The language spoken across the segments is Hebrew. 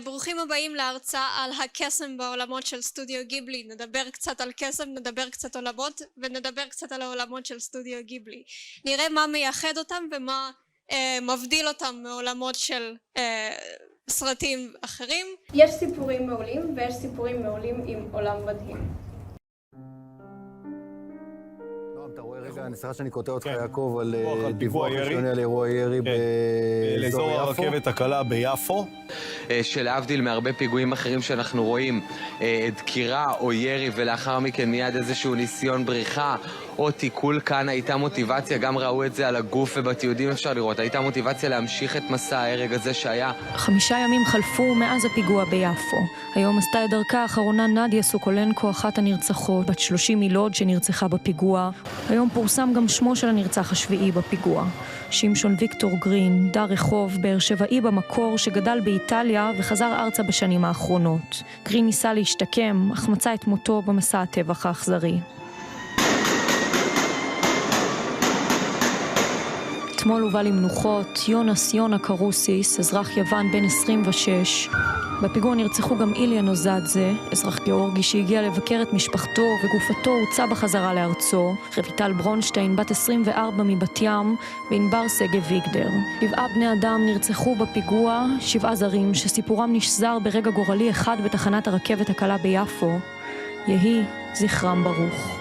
ברוכים הבאים להרצאה על הקסם בעולמות של סטודיו גיבלי. נדבר קצת על קסם, נדבר קצת עולמות ונדבר קצת על העולמות של סטודיו גיבלי. נראה מה מייחד אותם ומה מבדיל אותם מעולמות של סרטים אחרים. יש סיפורים מעולים ויש סיפורים מעולים עם עולם מדהים. אתה רואה רגע, אני סליחה שאני קוטע אותך יעקב על דיווח ראשוני על אירוע ירי באזור הרכבת הקלה ביפו. שלהבדיל מהרבה פיגועים אחרים שאנחנו רואים, דקירה או ירי ולאחר מכן מיד איזשהו ניסיון בריחה או תיקול, כאן הייתה מוטיבציה, גם ראו את זה על הגוף ובתיעודים אפשר לראות, הייתה מוטיבציה להמשיך את מסע ההרג הזה שהיה. 5 ימים חלפו מאז הפיגוע ביפו. היום עשתה את דרכה האחרונה נדיה סוקולנקו, אחת הנרצחות, בת 30 מלוד שנרצחה בפיגוע. היום פורסם גם שמו של הנרצח השביעי בפיגוע. שמשון ויקטור גרין, דר רחוב, באר שבעי במקור, שגדל באיטליה וחזר ארצה בשנים האחרונות. גרין ניסה להשתקם, אך מצא את מותו במסע הטבח האכזרי. אתמול הובא למנוחות יונס יונה קרוסיס, אזרח יוון בן 26. בפיגוע נרצחו גם איליה נוזדזה, אזרח גיאורגי שהגיע לבקר את משפחתו וגופתו הוצא בחזרה לארצו, רויטל ברונשטיין בת 24 מבת ים וענבר שגב ויגדר. 7 בני אדם נרצחו בפיגוע, 7 זרים שסיפורם נשזר ברגע גורלי אחד בתחנת הרכבת הקלה ביפו. יהי זכרם ברוך.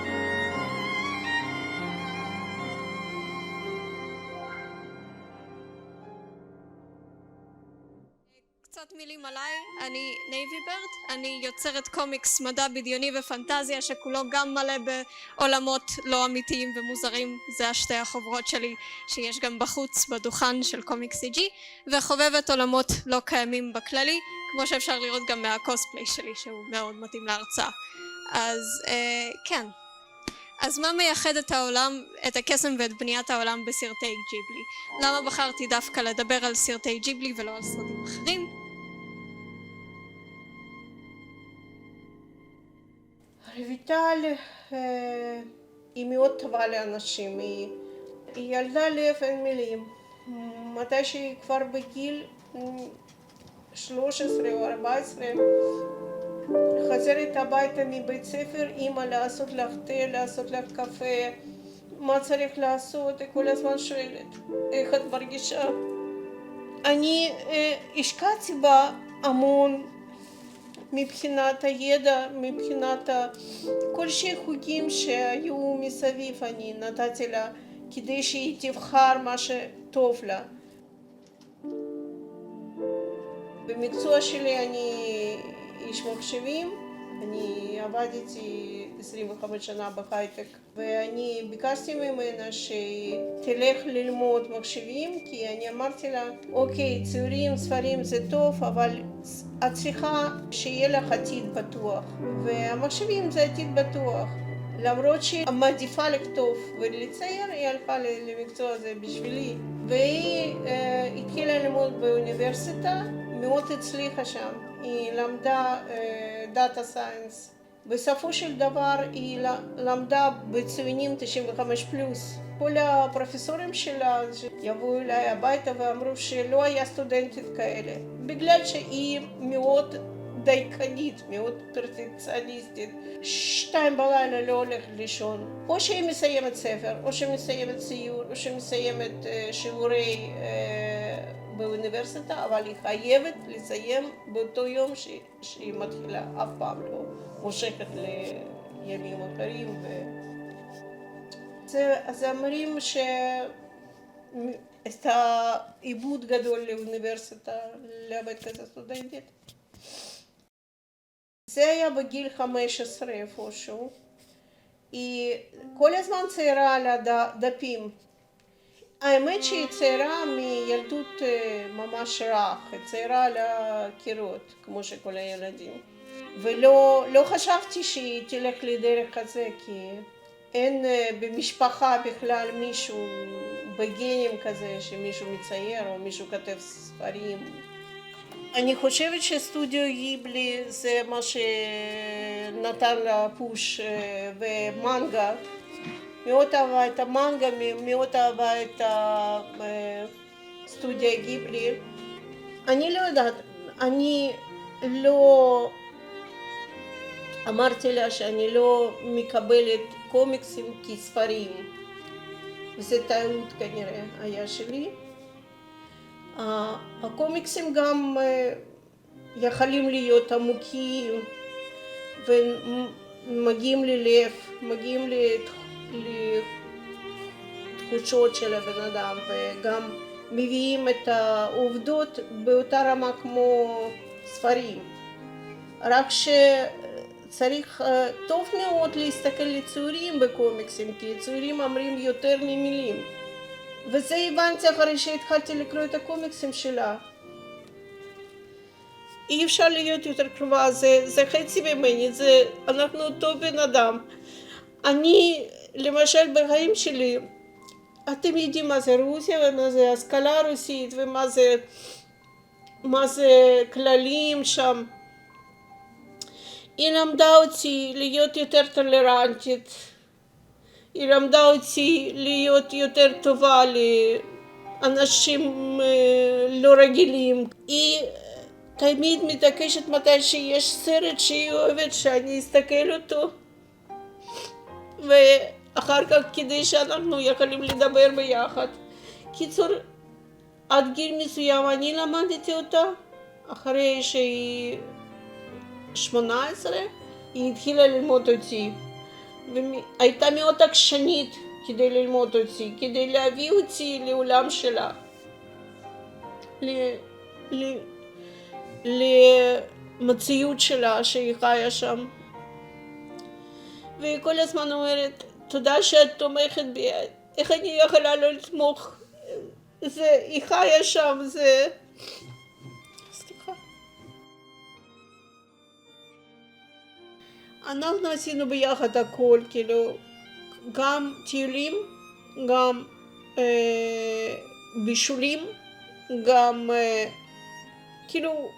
קצת מילים עליי, אני נייבי ברד, אני יוצרת קומיקס מדע בדיוני ופנטזיה שכולו גם מלא בעולמות לא אמיתיים ומוזרים. זה השתי החוברות שלי שיש גם בחוץ בדוכן של קומיקס CG, וחובבת עולמות לא קיימים בכללי, כמו שאפשר לראות גם מהקוספליי שלי שהוא מאוד מתאים להרצאה. אז כן, אז מה מייחד את העולם, את הקסם ואת בניית העולם בסרטי ג'יבלי? למה בחרתי דווקא לדבר על סרטי ג'יבלי ולא על סרטים אחרים? רויטל היא מאוד טובה לאנשים, היא ילדה לב, אין מילים. מתי שהיא כבר בגיל 13 או 14 חזרת הביתה מבית ספר, אמא לעשות לך תה, לעשות לך קפה, מה צריך לעשות, היא כל הזמן שואלת איך את מרגישה. אני השקעתי בה המון מבחינת הידע, מבחינת כל חוקים שהיו מסביב אני נתתי לה כדי שהיא תבחר מה שטוב לה. במקצוע שלי אני איש מחשבים, אני עבדתי 25 שנה בהייטק ואני ביקשתי ממנה שתלך ללמוד מחשבים כי אני אמרתי לה אוקיי, ציורים, ספרים זה טוב אבל את צריכה שיהיה לך עתיד בטוח והמחשבים זה עתיד בטוח. למרות שהיא מעדיפה לכתוב ולצייר, היא הלכה למקצוע הזה בשבילי והיא התחילה ללמוד באוניברסיטה, מאוד הצליחה שם. היא למדה דאטה סיינס. בסופו של דבר היא למדה בציונים 95 פלוס. כל הפרופסורים שלה יבואו אליי הביתה ואמרו שלא היה סטודנטית כאלה. בגלל שהיא מאוד דייקנית, מאוד פרפקציוניסטית. 2 בלילה לא הולכת לישון. או שהיא מסיימת ספר, או שהיא מסיימת ציור, או שהיא מסיימת שיעורי באוניברסיטה, אבל היא חייבת לסיים באותו יום שהיא מתחילה, אף פעם לא מושכת לימים אחרים. אז אומרים את העיבוד גדול לאוניברסיטה, לאבד כזה סטודנטית. זה היה בגיל 15 איפשהו. היא כל הזמן ציירה על הדפים. האמת שהיא ציירה מילדות ממש רך, היא ציירה על הקירות, כמו שכל הילדים. ולא חשבתי שהיא תלך לדרך הזה, כי אין במשפחה בכלל מישהו בגנים כזה, שמישהו מצייר או מישהו כתב ספרים. אני חושבת שסטודיו גיבלי זה מה שנתן לה פוש ומנגה. מאוד אהבה את המנגה, מאוד אהבה את סטודיו גיבלי. אני לא יודעת, אני לא... אמרתי לה שאני לא מקבלת קומיקסים כספרים. וזה טעות כנראה היה שלי. הקומיקסים גם יכולים להיות עמוקים ומגיעים ללב, מגיעים לתחושות של הבן אדם וגם מביאים את העובדות באותה רמה כמו ספרים. רק שצריך טוב מאוד להסתכל לציורים בקומיקסים, כי ציורים אומרים יותר ממילים. וזה הבנתי אחרי שהתחלתי לקרוא את הקומיקסים שלה. אי אפשר להיות יותר קרובה, זה חצי ממני, אנחנו אותו בן אדם. אני, למשל בחיים שלי, אתם יודעים מה זה רוסיה ומה זה השכלה רוסית ומה זה כללים שם. היא למדה אותי להיות יותר טולרנטית. היא למדה אותי להיות יותר טובה לאנשים לא רגילים. היא תמיד מתעקשת מתי שיש סרט שהיא אוהבת שאני אסתכל אותו. ואחר כך כדי שאנחנו יכולים לדבר ביחד. קיצור, עד גיל מסוים אני למדתי אותה. אחרי שהיא 18, היא התחילה ללמוד אותי. והייתה מאוד עקשנית כדי ללמוד אותי, כדי להביא אותי לעולם שלה. למציאות שלה שהיא חיה שם. והיא כל הזמן אומרת, תודה שאת תומכת בי, איך אני יכולה לא לתמוך? היא חיה שם, סליחה. אנחנו עשינו ביחד הכל, כאילו, גם טיולים, גם בישולים, גם, כאילו,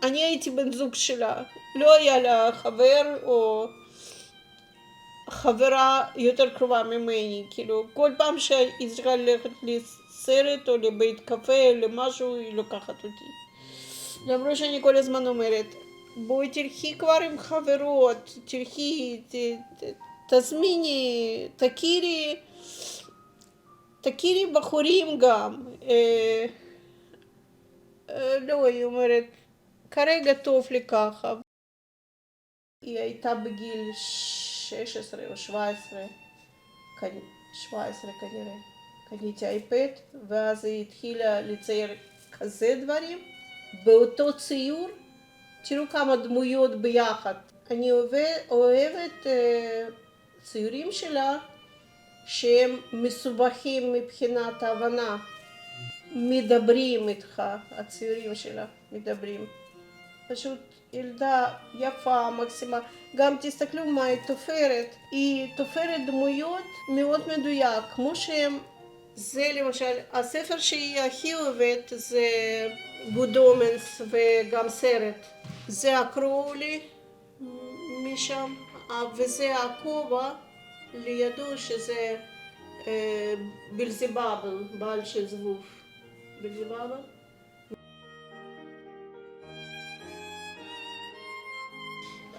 אני הייתי בן זוג שלה, לא היה לה חבר או חברה יותר קרובה ממני, כאילו, כל פעם שהיא צריכה ללכת לסרט או לבית קפה או למשהו, היא לוקחת אותי. למרות שאני כל הזמן אומרת, בואי תלכי כבר עם חברות, תלכי, תזמיני, תכירי בחורים גם. לא, היא אומרת, כרגע טוב לי ככה. היא הייתה בגיל 16 או 17 כנראה. קניתי אייפד, ואז היא התחילה לצייר כזה דברים. באותו ציור, תראו כמה דמויות ביחד. אני אוהבת ציורים שלה שהם מסובכים מבחינת ההבנה. מדברים איתך, הציורים שלה מדברים. פשוט ילדה יפה, מקסימה. גם תסתכלו מה היא תופרת. היא תופרת דמויות מאוד מדויק, כמו שהם. זה למשל, הספר שהיא הכי אוהבת זה Good Omens וגם סרט. זה הקרואלי משם, וזה הכובע לידו שזה בלזבאבל, בעל של זבוב. בלזבאבל.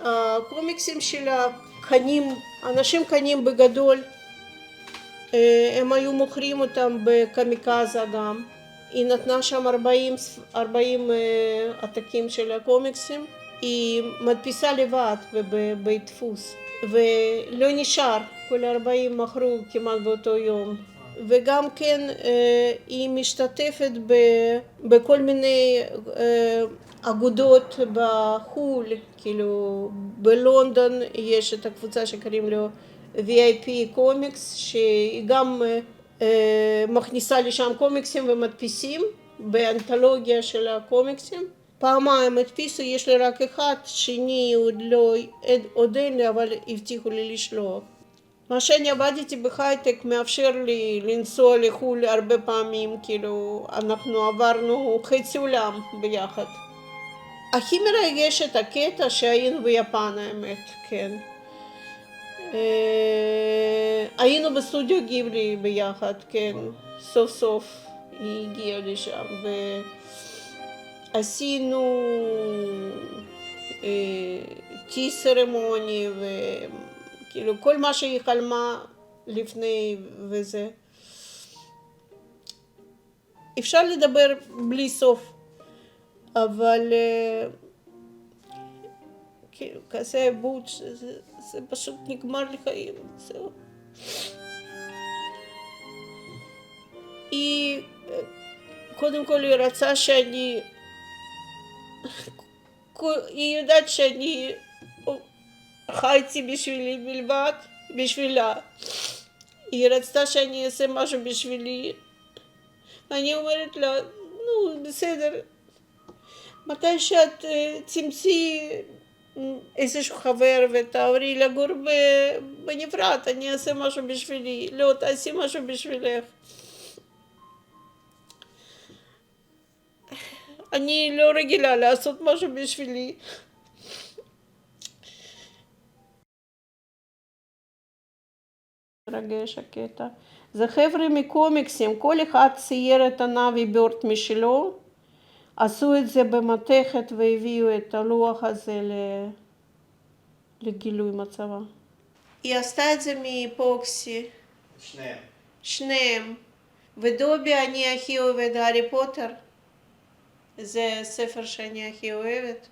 הקומיקסים שלה קנים, אנשים קנים בגדול, הם היו מוכרים אותם בקמיקזה גם. היא נתנה שם 40 עתקים של הקומיקסים, היא מדפיסה לבד בבית דפוס, ולא נשאר, כל 40 מכרו כמעט באותו יום. וגם כן היא משתתפת בכל מיני אגודות בחול, כאילו בלונדון יש את הקבוצה שקוראים לו VIP קומיקס, שהיא גם מכניסה לשם קומיקסים ומדפיסים באנתולוגיה של הקומיקסים. פעמיים הדפיסו, יש לי רק אחד, שני עוד אין לי, אבל הבטיחו לי לשלוח. מה שאני עבדתי בהייטק מאפשר לי לנסוע לחו"ל הרבה פעמים, כאילו אנחנו עברנו חצי עולם ביחד. הכי מרגש את הקטע שהיינו ביפן, האמת, כן. היינו בסטודיו גיבלי ביחד, כן, סוף סוף היא הגיעה לשם, ועשינו טי סרמוני, וכאילו כל מה שהיא חלמה לפני וזה. אפשר לדבר בלי סוף, אבל כאילו כזה בוץ' זה פשוט נגמר לחיים, זהו. היא, קודם כל היא רצה שאני, היא יודעת שאני חייתי בשבילי בלבד, בשבילה. היא רצתה שאני אעשה משהו בשבילי. אני אומרת לה, נו בסדר, מתי שאת תמצאי איזשהו חבר ותעברי לגור בנפרד, אני אעשה משהו בשבילי, לא תעשי משהו בשבילך. אני לא רגילה לעשות משהו בשבילי. מרגש הקטע. זה חבר'ה מקומיקסים, כל אחד צייר את הנאבי בירד משלו, עשו את זה במתכת והביאו את הלוח הזה לגילוי מצבה. היא עשתה את זה מאפוקסי. שניהם. ודובי אני הכי אוהבת הארי פוטר. זה ספר שאני הכי אוהבת.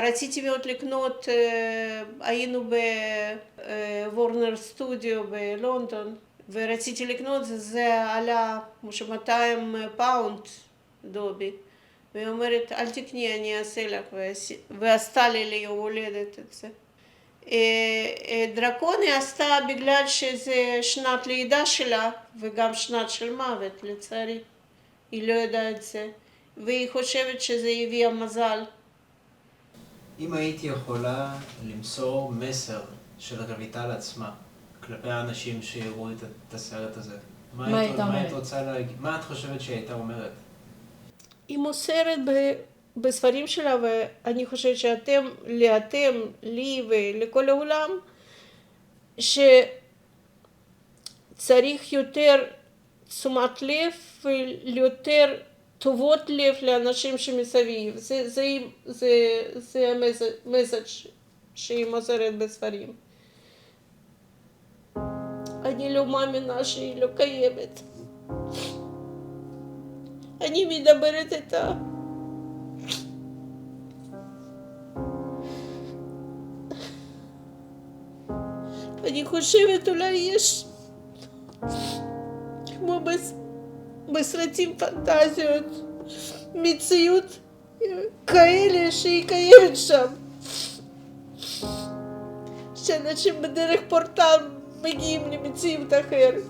ורציתי מאוד לקנות, היינו בוורנר סטודיו בלונדון, ורציתי לקנות, זה עלה משהו 200 פאונד דובי. והיא אומרת, אל תקני, אני אעשה לך, ועשתה לי ליום הולדת את זה. דרקוני עשתה בגלל שזה שנת לידה שלה, וגם שנת של מוות, לצערי. היא לא יודעת את זה. והיא חושבת שזה הביא מזל. אם הייתי יכולה למסור מסר של רויטל עצמה כלפי האנשים שיראו את הסרט הזה, מה היית רוצה להגיד? מה את חושבת שהיא הייתה אומרת? היא מוסרת בספרים שלה, ואני חושבת שאתם, לי ולכל העולם, שצריך יותר תשומת לב ויותר טובות לב לאנשים שמסביב. זה המסר שהיא מוסרת בספרים. אני לא מאמינה שהיא לא קיימת. אני מדברת איתה. אני חושבת אולי יש כמו בסרטים פנטזיות, מציאות כאלה שהיא קיימת שם. שאנשים בדרך פורטל מגיעים למציאות אחרת.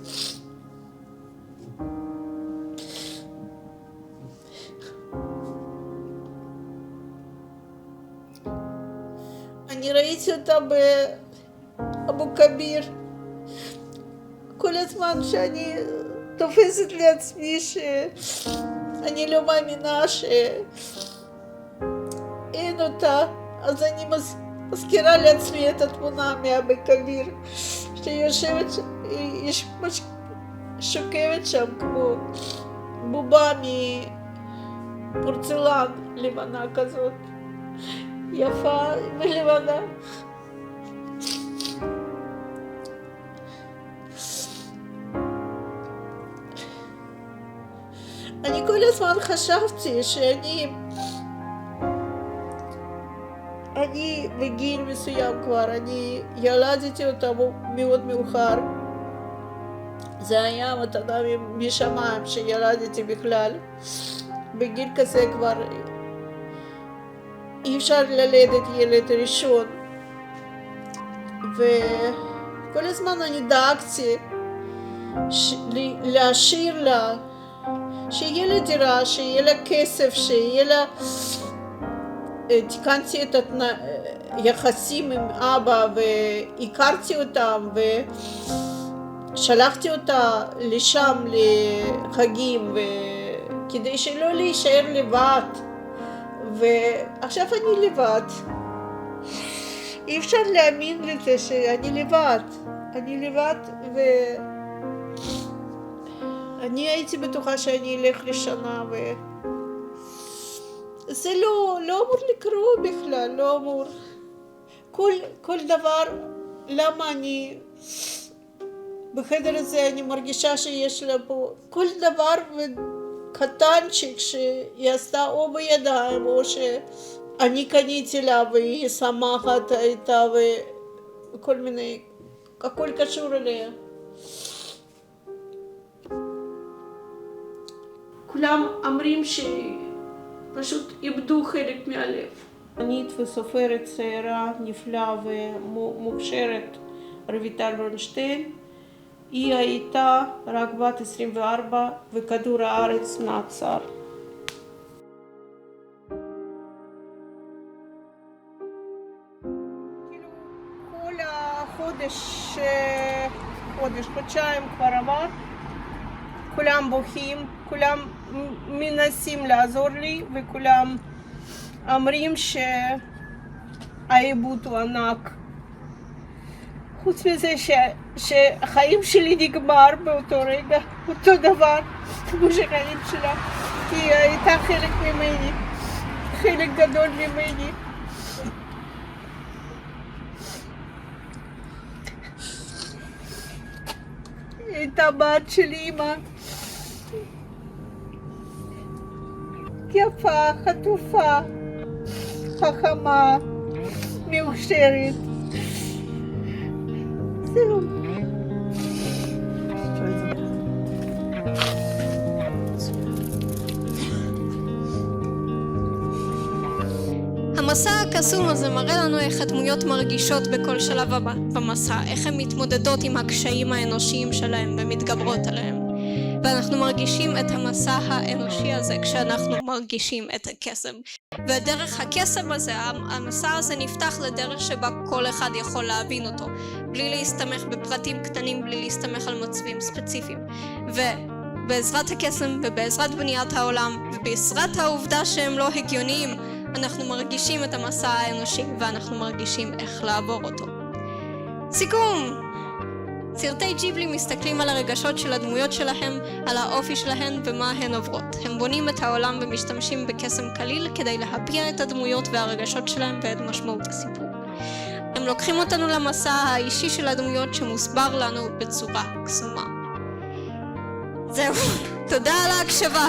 אני ראיתי אותה באבו כביר. כל הזמן שאני תופסת לעצמי שאני לא מאמינה שאין אותה, אז אני מזכירה לעצמי את התמונה מאבו כביר, שיושבת, שוקבת שם כמו בובה מפורצלן לבנה כזאת, יפה ולבנה. אני כל הזמן חשבתי שאני בגיל מסוים כבר, אני ילדתי אותה מאוד מאוחר. זה היה מתנה משמיים שילדתי בכלל. בגיל כזה כבר אי אפשר ללדת ילד ראשון. וכל הזמן אני דאגתי להשאיר לה, שיהיה לה דירה, שיהיה לה כסף, שיהיה לה... תיקנתי את היחסים עם אבא והכרתי אותם ושלחתי אותה לשם לחגים כדי שלא להישאר לבד. ועכשיו אני לבד. אי אפשר להאמין לזה שאני לבד. אני לבד אני הייתי בטוחה שאני אלך לשנה זה לא אמור לקרות בכלל, לא אמור. כל דבר, למה אני בחדר הזה אני מרגישה שיש לה פה כל דבר קטנצ'יק שהיא עשתה או בידיים או שאני קניתי לה והיא שמחת הייתה וכל מיני, הכל קשור אליה. כולם אומרים שפשוט איבדו חלק מהלב. ענית וסופרת צעירה, נפלאה ומוכשרת, רויטל ברונשטיין. היא הייתה רק בת 24 וכדור הארץ נעצר. כל חודשיים כבר עבר, כולם בוכים, כולם מנסים לעזור לי וכולם אומרים שהעיבוד הוא ענק. חוץ מזה שהחיים שלי נגמר באותו רגע, אותו דבר כמו שחיים שלה, כי היא הייתה חלק ממני, חלק גדול ממני. היא הייתה בת של אמא, יפה, חטופה, חכמה, מאושרת. זהו. המסע הקסום הזה מראה לנו איך הדמויות מרגישות בכל שלב במסע, איך הן מתמודדות עם הקשיים האנושיים שלהם ומתגברות עליהם. ואנחנו מרגישים את המסע האנושי הזה כשאנחנו מרגישים את הקסם. ודרך הקסם הזה, המסע הזה נפתח לדרך שבה כל אחד יכול להבין אותו, בלי להסתמך בפרטים קטנים, בלי להסתמך על מצבים ספציפיים. ובעזרת הקסם ובעזרת בניית העולם ובעזרת העובדה שהם לא הגיוניים, אנחנו מרגישים את המסע האנושי ואנחנו מרגישים איך לעבור אותו. סיכום! סרטי ג'יבלי מסתכלים על הרגשות של הדמויות שלהם, על האופי שלהן ומה הן עוברות. הם בונים את העולם ומשתמשים בקסם קליל כדי להביע את הדמויות והרגשות שלהם ואת משמעות הסיפור. הם לוקחים אותנו למסע האישי של הדמויות שמוסבר לנו בצורה קסומה. זהו, תודה על ההקשבה.